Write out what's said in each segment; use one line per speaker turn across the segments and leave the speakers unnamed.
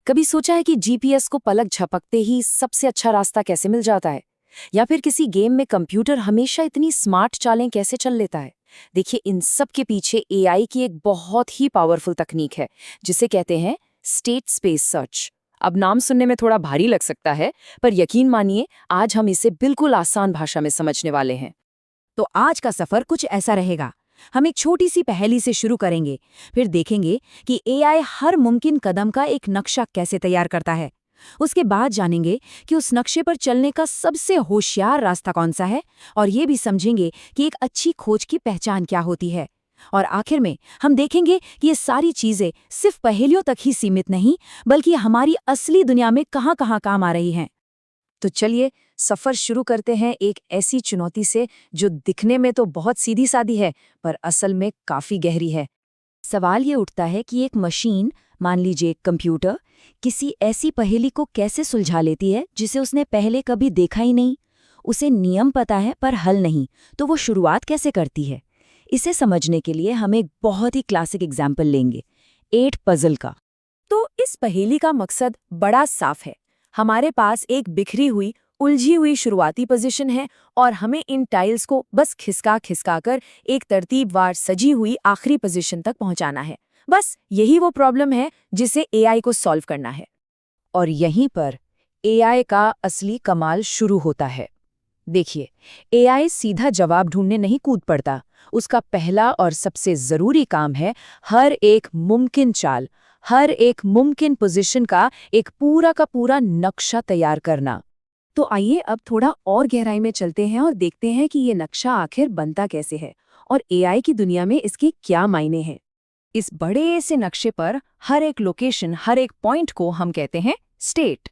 कभी सोचा है कि जीपीएस को पलक झपकते ही सबसे अच्छा रास्ता कैसे मिल जाता है? या फिर किसी गेम में कंप्यूटर हमेशा इतनी स्मार्ट चालें कैसे चल लेता है? देखिए, इन सब के पीछे एआई की एक बहुत ही पावरफुल तकनीक है, जिसे कहते हैं स्टेट स्पेस सर्च। अब नाम सुनने में थोड़ा भारी लग सकता है, पर यकीन मानिए, आज हम इसे बिल्कुल आसान भाषा में समझने वाले हैं।
तो आज का सफर कुछ ऐसा रहेगा। हम एक छोटी सी पहेली से शुरू करेंगे, फिर देखेंगे कि एआई हर मुमकिन कदम का एक नक्शा कैसे तैयार करता है। उसके बाद जानेंगे कि उस नक्शे पर चलने का सबसे होशियार रास्ता कौन सा है, और ये भी समझेंगे कि एक अच्छी खोज की पहचान क्या होती है। और आखिर में हम देखेंगे कि ये सारी चीजें सिर्फ पहेलियों तक ही सीमित नहीं, बल्कि हमारी असली दुनिया में कहाँ कहाँ काम आ रही हैं।
तो चलिए सफर शुरू करते हैं एक ऐसी चुनौती से जो दिखने में तो बहुत सीधी सादी है, पर असल में काफी गहरी है।
सवाल ये उठता है कि एक मशीन, मान लीजिए कंप्यूटर, किसी ऐसी पहेली को कैसे सुलझा लेती है जिसे उसने पहले कभी देखा ही नहीं। उसे नियम पता है पर हल नहीं, तो वो शुरुआत कैसे करती है? इसे समझने के लिए हम एक बहुत ही क्लासिक एग्जाम्पल लेंगे, 8 पजल का।
तो इस पहेली का मकसद बड़ा साफ है। हमारे पास एक बिखरी हुई, उलझी हुई शुरुआती पोजीशन है और हमें इन टाइल्स को बस खिसका खिसका कर एक तरतीबवार सजी हुई आखिरी पोजीशन तक पहुंचाना है। बस यही वो प्रॉब्लम है जिसे एआई को सॉल्व करना है। और यहीं पर एआई का असली कमाल शुरू होता है। देखिए, एआई सीधा जवाब ढूंढने नहीं कूद पड़ता। उसका पहला और सबसे जरूरी काम है हर एक मुमकिन चाल, हर एक मुमकिन पोजीशन का एक पूरा का पूरा नक्शा तैयार करना। तो आइए अब थोड़ा और गहराई में चलते हैं और देखते हैं कि ये नक्शा आखिर बनता कैसे है और एआई की दुनिया में इसके क्या मायने हैं। इस बड़े से नक्शे पर हर एक लोकेशन, हर एक पॉइंट को हम कहते हैं स्टेट।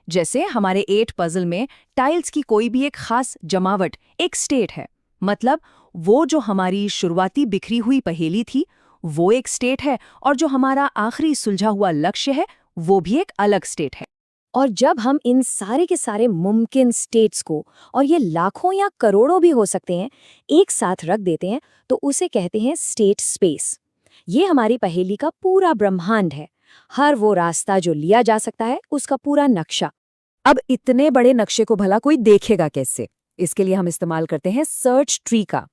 जैसे हमारे 8 पजल में टाइल्स की कोई भी एक खास जमावट एक स्टेट है। मतलब वो जो हमारी शुरुआती बिखरी हुई पहेली थी, वो एक स्टेट है, और जो हमारा आखिरी सुलझा हुआ लक्ष्य है, वो भी एक अलग स्टेट है। और जब हम इन सारे के सारे मुमकिन स्टेट्स को, और ये लाखों या करोड़ों भी हो सकते हैं, एक साथ रख देते हैं, तो उसे कहते हैं स्टेट स्पेस। ये हमारी पहेली का पूरा ब्रह्मांड है। हर वो रास्ता जो लिया जा सकता है, उसका पूरा नक्शा। अब इतने बड़े नक्शे को भला कोई देखेगा कैसे? इसके लिए हम इस्तेमाल करते हैं सर्च ट्री का।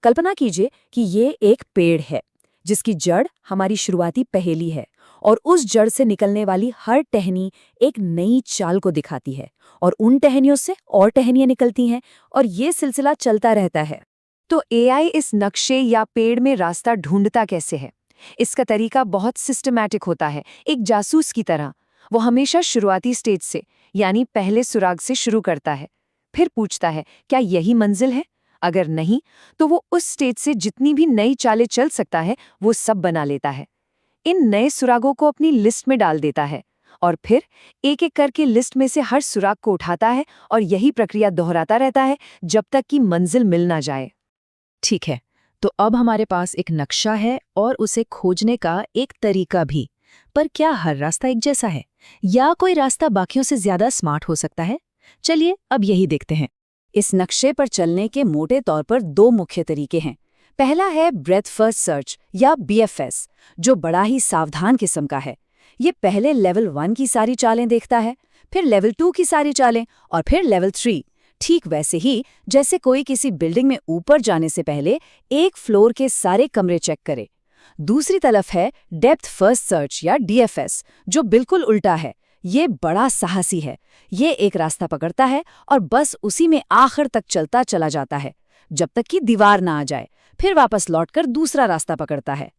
कल्पना कीजिए कि ये एक पेड़ है जिसकी जड़ हमारी शुरुआती पहेली है, और उस जड़ से निकलने वाली हर टहनी एक नई चाल को दिखाती है, और उन टहनियों से और टहनियां निकलती हैं, और ये सिलसिला चलता रहता है। तो एआई इस नक्शे या पेड़ में रास्ता ढूंढता कैसे है? इसका तरीका बहुत सिस्टमैटिक होता है, एक जासूस की तरह। वो हमेशा शुरुआती स्टेज से, यानी पहले सुराग से शुरू करता है। फिर पूछता है, क्या यही मंजिल है? अगर नहीं, तो वो उस स्टेज से जितनी भी नई चालें चल सकता है, वो सब बना लेता है। इन नए सुरागों को अपनी लिस्ट में डाल देता है, और फिर एक एक करके लिस्ट में से हर सुराग को उठाता है, और यही प्रक्रिया दोहराता रहता है जब तक कि मंजिल मिल ना जाए। ठीक है, तो अब हमारे पास एक नक्शा है और उसे खोजने का एक तरीका भी। पर क्या हर रास्ता एक जैसा है, या कोई रास्ता बाकियों से ज्यादा स्मार्ट हो सकता है? चलिए अब यही देखते हैं। इस नक्शे पर चलने के मोटे तौर पर 2 मुख्य तरीके हैं। पहला है ब्रेथ फर्स्ट सर्च या बीएफएस, जो बड़ा ही सावधान किस्म का है। ये पहले लेवल 1 की सारी चालें देखता है, फिर लेवल 2 की सारी चालें, और फिर लेवल 3। ठीक वैसे ही जैसे कोई किसी बिल्डिंग में ऊपर जाने से पहले एक फ्लोर के सारे कमरे चेक करे। दूसरी तरफ है डेप्थ फर्स्ट सर्च या डीएफएस, जो बिल्कुल उल्टा है। ये बड़ा साहसी है। ये एक रास्ता पकड़ता है और बस उसी में आखिर तक चलता चला जाता है, जब तक कि दीवार ना आ जाए। फिर वापस लौटकर दूसरा रास्ता पकड़ता है।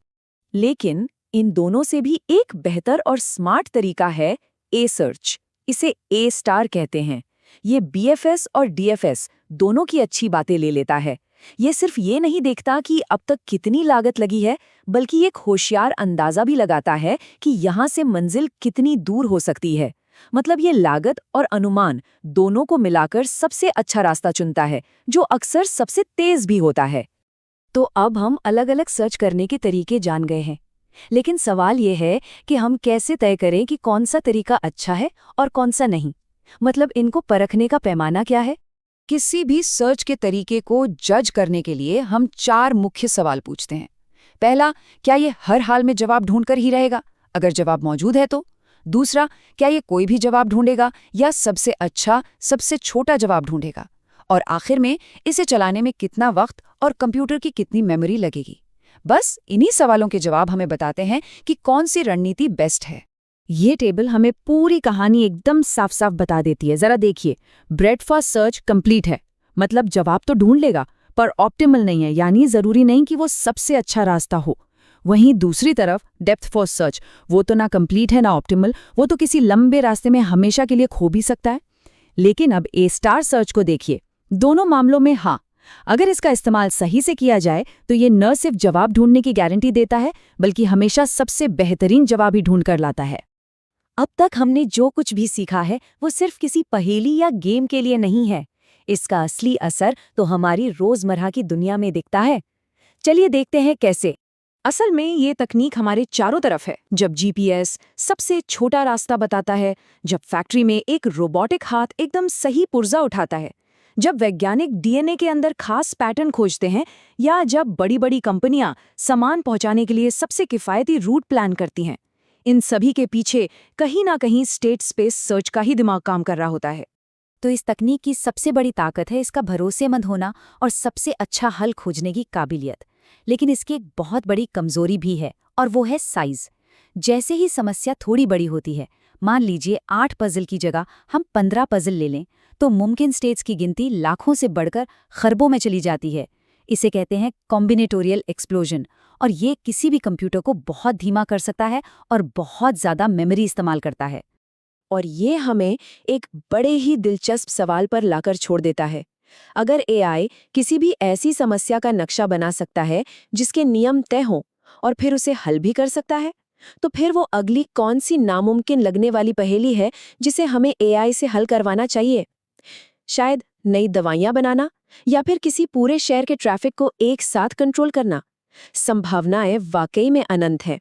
लेकिन इन दोनों से भी एक बेहतर और स्मार्ट तरीका है ए सर्च। इसे ए स्टार कहते हैं। ये बीएफएस और डीएफएस दोनों की अच्छी बातें ले लेता है। ये सिर्फ ये नहीं देखता कि अब तक कितनी लागत लगी है, बल्कि एक होशियार अंदाजा भी लगाता है कि यहाँ से मंजिल कितनी दूर हो सकती है। मतलब ये लागत और अनुमान दोनों को मिलाकर सबसे अच्छा रास्ता चुनता है, जो अक्सर सबसे तेज भी होता है। तो अब हम अलग अलग सर्च करने के तरीके जान गए हैं, लेकिन सवाल ये है कि हम कैसे तय करें कि कौन सा तरीका अच्छा है और कौन सा नहीं। मतलब इनको परखने का पैमाना क्या है? किसी भी सर्च के तरीके को जज करने के लिए हम 4 मुख्य सवाल पूछते हैं। पहला, क्या ये हर हाल में जवाब ढूंढकर ही रहेगा? अगर जवाब मौजूद है तो।
दूसरा, क्या ये कोई भी जवाब ढूंढेगा या सबसे अच्छा, सबसे छोटा जवाब ढूंढेगा? और आखिर में इसे चलाने में कितना वक्त और कंप्यूटर की कितनी मेमोरी लगेगी? बस इन्हीं सवालों के जवाब हमें बताते हैं कि कौन सी रणनीति बेस्ट है। ये टेबल हमें पूरी कहानी एकदम साफ साफ बता देती है। जरा देखिए, ब्रेड फर्स्ट सर्च कंप्लीट है, मतलब जवाब तो ढूंढ लेगा, पर ऑप्टिमल नहीं है, यानी जरूरी नहीं कि वो सबसे अच्छा रास्ता हो। वहीं दूसरी तरफ डेप्थ फर्स्ट सर्च, वो तो ना कंप्लीट है ना ऑप्टिमल, वो तो किसी लंबे रास्ते में हमेशा के लिए खो भी सकता है। लेकिन अब ए स्टार सर्च को देखिए, दोनों मामलों में हाँ, अगर इसका इस्तेमाल सही से किया जाए तो ये न सिर्फ जवाब ढूंढने की गारंटी देता है, बल्कि हमेशा सबसे बेहतरीन जवाब ही ढूंढ कर लाता है।
अब तक हमने जो कुछ भी सीखा है वो सिर्फ किसी पहेली या गेम के लिए नहीं है। इसका असली असर तो हमारी रोजमर्रा की दुनिया में दिखता है। चलिए देखते हैं कैसे। असल में ये तकनीक हमारे चारों तरफ है। जब जीपीएस सबसे छोटा रास्ता बताता है, जब फैक्ट्री में एक रोबोटिक हाथ एकदम सही पुर्जा उठाता है, जब वैज्ञानिक डीएनए के अंदर खास पैटर्न खोजते हैं, या जब बड़ी बड़ी कंपनियां सामान पहुंचाने के लिए सबसे किफ़ायती रूट प्लान करती हैं, इन सभी के पीछे कहीं ना कहीं स्टेट स्पेस सर्च का ही दिमाग काम कर रहा होता है।
तो इस तकनीक की सबसे बड़ी ताकत है इसका भरोसेमंद होना और सबसे अच्छा हल खोजने की काबिलियत। लेकिन इसकी एक बहुत बड़ी कमजोरी भी है, और वो है साइज। जैसे ही समस्या थोड़ी बड़ी होती है, मान लीजिए 8 पजल की जगह हम 15 पजल ले लें, तो मुमकिन स्टेट्स की गिनती लाखों से बढ़कर खरबों में चली जाती है। इसे कहते हैं कॉम्बिनेटोरियल एक्सप्लोजन, और ये किसी भी कंप्यूटर को बहुत धीमा कर सकता है और बहुत ज़्यादा मेमोरी इस्तेमाल करता है।
और ये हमें एक बड़े ही दिलचस्प सवाल पर लाकर छोड़ देता है। अगर एआई किसी भी ऐसी समस्या का नक्शा बना सकता है जिसके नियम तय हों और फिर उसे हल भी कर सकता है, तो फिर वो अगली कौन सी नामुमकिन लगने वाली पहेली है जिसे हमें एआई से हल करवाना चाहिए? शायद नई दवाइयां बनाना, या फिर किसी पूरे शहर के ट्रैफिक को एक साथ कंट्रोल करना। संभावनाएं वाकई में अनंत हैं।